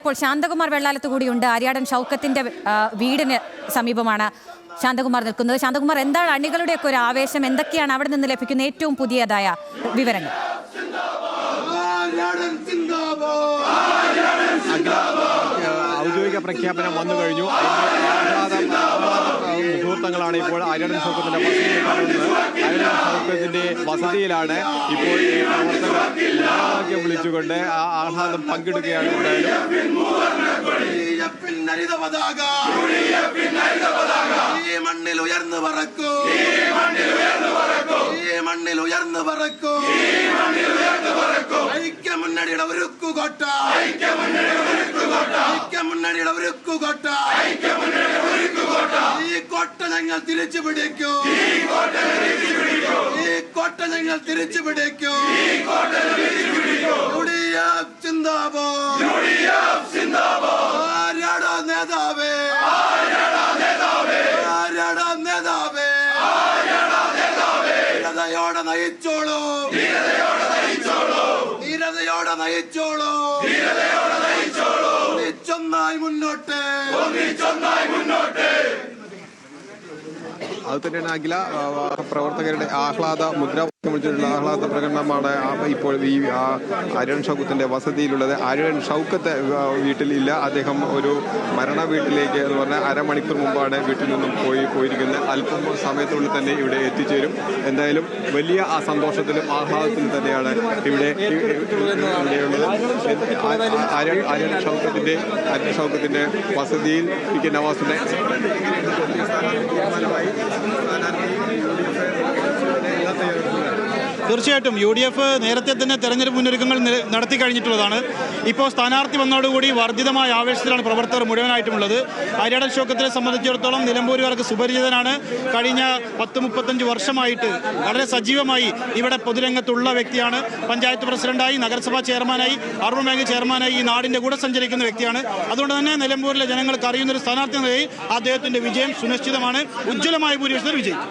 ഇപ്പോൾ ശാന്തകുമാർ വെള്ളാലത്ത് കൂടിയുണ്ട്. ആര്യാടൻ ഷൗക്കത്തിന്റെ വീടിന് സമീപമാണ് ശാന്തകുമാർ നിൽക്കുന്നത്. ശാന്തകുമാർ, എന്താണ് അണികളുടെയൊക്കെ ഒരു ആവേശം? എന്തൊക്കെയാണ് അവിടെ നിന്ന് ലഭിക്കുന്ന ഏറ്റവും പുതിയതായ വിവരങ്ങൾ? ഔദ്യോഗിക പ്രഖ്യാപനം വന്നു കഴിഞ്ഞു. മുഹൂർത്തങ്ങളാണ് ഇപ്പോൾ ആര്യാടൻ ഷൗക്കത്തിന്റെ വസതിയിലാണ് ഇപ്പോൾ ഈ പ്രവർത്തകർ വിളിച്ചുകൊണ്ട് ആ ആഹ്ലാദം പങ്കിടുകയാണ്. മണ്ണിൽ ഉയർന്നു പറക്കൂ, മണ്ണിൽ ഉയർന്നു പറക്കൂ, ഐക്യമുന്നണിയുടെ ഉരുക്കുകോട്ട, ഐക്യമുന്നണിയുടെ ഉരുക്കുകോട്ട, ഈ കോട്ട ഞങ്ങൾ തിരിച്ചു പിടിക്കൂ, ഈ കോട്ട ഞങ്ങൾ തിരിച്ചു പിടിക്കൂ. ആര്യാടാ നേതാവേ, ആര്യാടാ നേതാവേ, ധീരതയോടെ നയിച്ചോളൂ, ധീരതയോടെ നയിച്ചോളൂ, ഒന്നിച്ചൊന്നായി മുന്നോട്ട്, ഒന്നിച്ചൊന്നായി മുന്നോട്ട്. അത് തന്നെയാണ് അഖില പ്രവർത്തകരുടെ ആഹ്ലാദ മുദ്രാവാക്യം വിളിച്ചിട്ടുള്ള ആഹ്ലാദ പ്രകടനമാണ് ഇപ്പോൾ ഈ ആര്യാടൻ ഷൗക്കത്തിന്റെ വസതിയിലുള്ളത്. ആര്യാടൻ ഷൗക്കത്ത് വീട്ടിലില്ല. അദ്ദേഹം ഒരു മരണ വീട്ടിലേക്ക് എന്ന് പറഞ്ഞാൽ അരമണിക്കൂർ മുമ്പാണ് വീട്ടിൽ നിന്നും പോയിരിക്കുന്നത്. അല്പം സമയത്തുള്ളിൽ തന്നെ ഇവിടെ എത്തിച്ചേരും. എന്തായാലും വലിയ ആ സന്തോഷത്തിലും ആഹ്ലാദത്തിലും തന്നെയാണ് ഇവിടെയുള്ളത്. ആര്യാടൻ ഷൗക്കത്തിന്റെ വസതിയിൽ പി കെ നവാസിന്റെ തീർച്ചയായിട്ടും UDF നേരത്തെ തന്നെ തെരഞ്ഞെടുപ്പ് മുന്നൊരുക്കങ്ങൾ നടത്തി കഴിഞ്ഞിട്ടുള്ളതാണ്. ഇപ്പോൾ സ്ഥാനാർത്ഥി വന്നതോടുകൂടി വർദ്ധിതമായ ആവേശത്തിലാണ് പ്രവർത്തകർ മുഴുവനായിട്ടുമുള്ളത്. ആര്യാടൻ ഷൗക്കത്തിനെ സംബന്ധിച്ചിടത്തോളം നിലമ്പൂരുകാർക്ക് സുപരിചിതനാണ്. കഴിഞ്ഞ 10-35 വർഷമായിട്ട് വളരെ സജീവമായി ഇവിടെ പൊതുരംഗത്തുള്ള വ്യക്തിയാണ്. പഞ്ചായത്ത് പ്രസിഡന്റായി, നഗരസഭാ ചെയർമാനായി, അർബൻ ബാങ്ക് ചെയർമാനായി ഈ നാടിൻ്റെ കൂടെ സഞ്ചരിക്കുന്ന വ്യക്തിയാണ്. അതുകൊണ്ട് തന്നെ നിലമ്പൂരിലെ ജനങ്ങൾക്ക് അറിയുന്നൊരു സ്ഥാനാർത്ഥി എന്ന നിലയിൽ അദ്ദേഹത്തിൻ്റെ വിജയം സുനിശ്ചിതമാണ്. ഉജ്ജ്വലമായ ഭൂരിപക്ഷത്തിൽ വിജയം.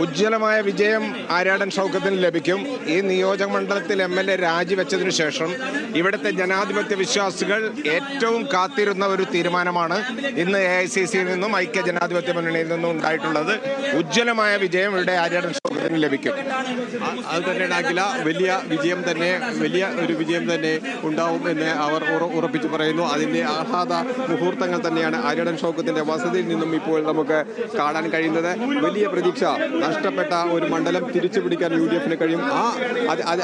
ഉജ്ജ്വലമായ വിജയം ആര്യാടൻ ഷൗക്കത്തിന് ലഭിക്കും. ഈ നിയോജക മണ്ഡലത്തിൽ MLA രാജിവെച്ചതിനു ശേഷം ഇവിടുത്തെ ജനാധിപത്യ വിശ്വാസികൾ ഏറ്റവും കാത്തിരുന്ന ഒരു തീരുമാനമാണ് ഇന്ന് AICCയിൽ നിന്നും ഐക്യ ജനാധിപത്യ മുന്നണിയിൽ നിന്നും ഉണ്ടായിട്ടുള്ളത്. ഉജ്ജ്വലമായ വിജയം ഇവിടെ ആര്യാടൻ ഷൗക്കത്തിന് ലഭിക്കും. അത് തന്നെയാണ് അഖില, വലിയ ഒരു വിജയം തന്നെ ഉണ്ടാവും എന്ന് അവർ ഉറപ്പിച്ചു പറയുന്നു. അതിന്റെ ആഹ്ലാദ മുഹൂർത്തങ്ങൾ തന്നെയാണ് ആര്യാടൻ ഷൗക്കത്തിന്റെ വസതിയിൽ നിന്നും ഇപ്പോൾ നമുക്ക് കാണാൻ കഴിയുന്നത്. വലിയ പ്രതീക്ഷ, നഷ്ടപ്പെട്ട ഒരു മണ്ഡലം തിരിച്ചു പിടിക്കാൻ UDFന് കഴിയും.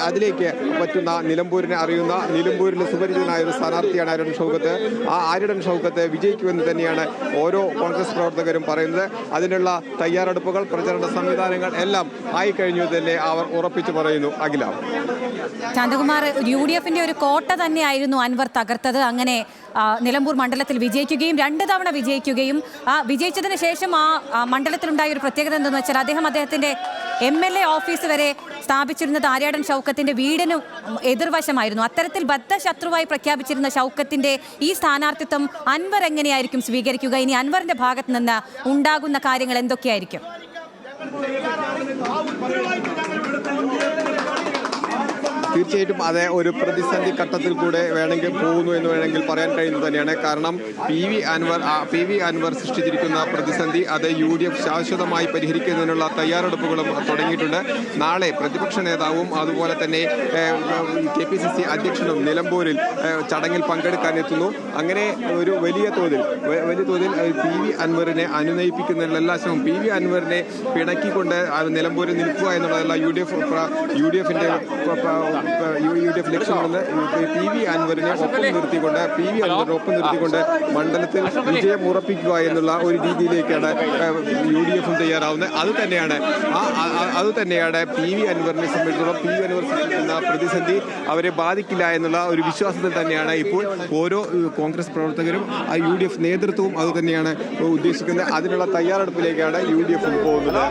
അതിലേക്ക് പറ്റുന്ന നിലമ്പൂരിനെ അറിയുന്ന, നിലമ്പൂരിലെ സുപരിചിതനായ ഒരു സ്ഥാനാർത്ഥിയാണ് ആര്യാടൻ ഷൗക്കത്ത്. ആ ആര്യാടൻ ഷൗക്കത്ത് വിജയിക്കുമെന്ന് തന്നെയാണ് ഓരോ കോൺഗ്രസ് പ്രവർത്തകരും പറയുന്നത്. അതിനുള്ള തയ്യാറെടുപ്പുകൾ, പ്രചരണ സംവിധാനങ്ങൾ എല്ലാം ആയിക്കഴിഞ്ഞു തന്നെ അവർ ഉറപ്പിച്ചു പറയുന്നു. അഖില, ശാന്തകുമാർ, UDFന്റെ ഒരു കോട്ട തന്നെയായിരുന്നു അൻവർ തകർത്തത്. അങ്ങനെ നിലമ്പൂർ മണ്ഡലത്തിൽ വിജയിക്കുകയും 2 തവണ വിജയിക്കുകയും വിജയിച്ചതിന് ശേഷം ആ മണ്ഡലത്തിലുണ്ടായ ഒരു പ്രത്യേകത എന്തെന്ന് വെച്ചാൽ അദ്ദേഹത്തിന്റെ MLA ഓഫീസ് വരെ സ്ഥാപിച്ചിരുന്നത് ആര്യാടൻ ഷൗക്കത്തിന്റെ വീടിന് എതിർവശമായിരുന്നു. അത്തരത്തിൽ ബദ്ധശത്രുവായി പ്രഖ്യാപിച്ചിരുന്ന ഷൗക്കത്തിന്റെ ഈ സ്ഥാനാർത്ഥിത്വം അൻവർ എങ്ങനെയായിരിക്കും സ്വീകരിക്കുക? ഇനി അൻവറിന്റെ ഭാഗത്ത് നിന്ന് ഉണ്ടാകുന്ന കാര്യങ്ങൾ എന്തൊക്കെയായിരിക്കും? തീർച്ചയായിട്ടും അത് ഒരു പ്രതിസന്ധി ഘട്ടത്തിൽ കൂടെ വേണമെങ്കിൽ പോകുന്നു എന്ന് വേണമെങ്കിൽ പറയാൻ കഴിയുന്നത് തന്നെയാണ്. കാരണം പി വി അൻവർ സൃഷ്ടിച്ചിരിക്കുന്ന പ്രതിസന്ധി അത് UDF ശാശ്വതമായി പരിഹരിക്കുന്നതിനുള്ള തയ്യാറെടുപ്പുകളും തുടങ്ങിയിട്ടുണ്ട്. നാളെ പ്രതിപക്ഷ നേതാവും അതുപോലെ തന്നെ KPCC അധ്യക്ഷനും നിലമ്പൂരിൽ ചടങ്ങിൽ പങ്കെടുക്കാനെത്തുന്നു. അങ്ങനെ ഒരു വലിയ തോതിൽ പി വി അൻവറിനെ അനുനയിപ്പിക്കുന്നതിനുള്ള എല്ലാ ശ്രമവും, പി വി അൻവറിനെ പിണക്കിക്കൊണ്ട് നിലമ്പൂരിൽ നിൽക്കുക എന്നുള്ളതല്ല UDFന്റെ ലക്ഷ്യമെന്ന് പി വി അൻവറിനെ ഒപ്പം നിർത്തിക്കൊണ്ട് മണ്ഡലത്തിൽ വിജയം ഉറപ്പിക്കുക എന്നുള്ള ഒരു രീതിയിലേക്കാണ് UDFും തയ്യാറാവുന്നത്. അത് തന്നെയാണ് പി വി അൻവറിനെ സംബന്ധിച്ചിടത്തോളം പി വി അൻവർ സൃഷ്ടിക്കുന്ന പ്രതിസന്ധി അവരെ ബാധിക്കില്ല എന്നുള്ള ഒരു വിശ്വാസത്തിൽ തന്നെയാണ് ഇപ്പോൾ ഓരോ കോൺഗ്രസ് പ്രവർത്തകരും UDF നേതൃത്വവും അത് തന്നെയാണ് ഉദ്ദേശിക്കുന്നത്. അതിനുള്ള തയ്യാറെടുപ്പിലേക്കാണ് UDF പോകുന്നത്.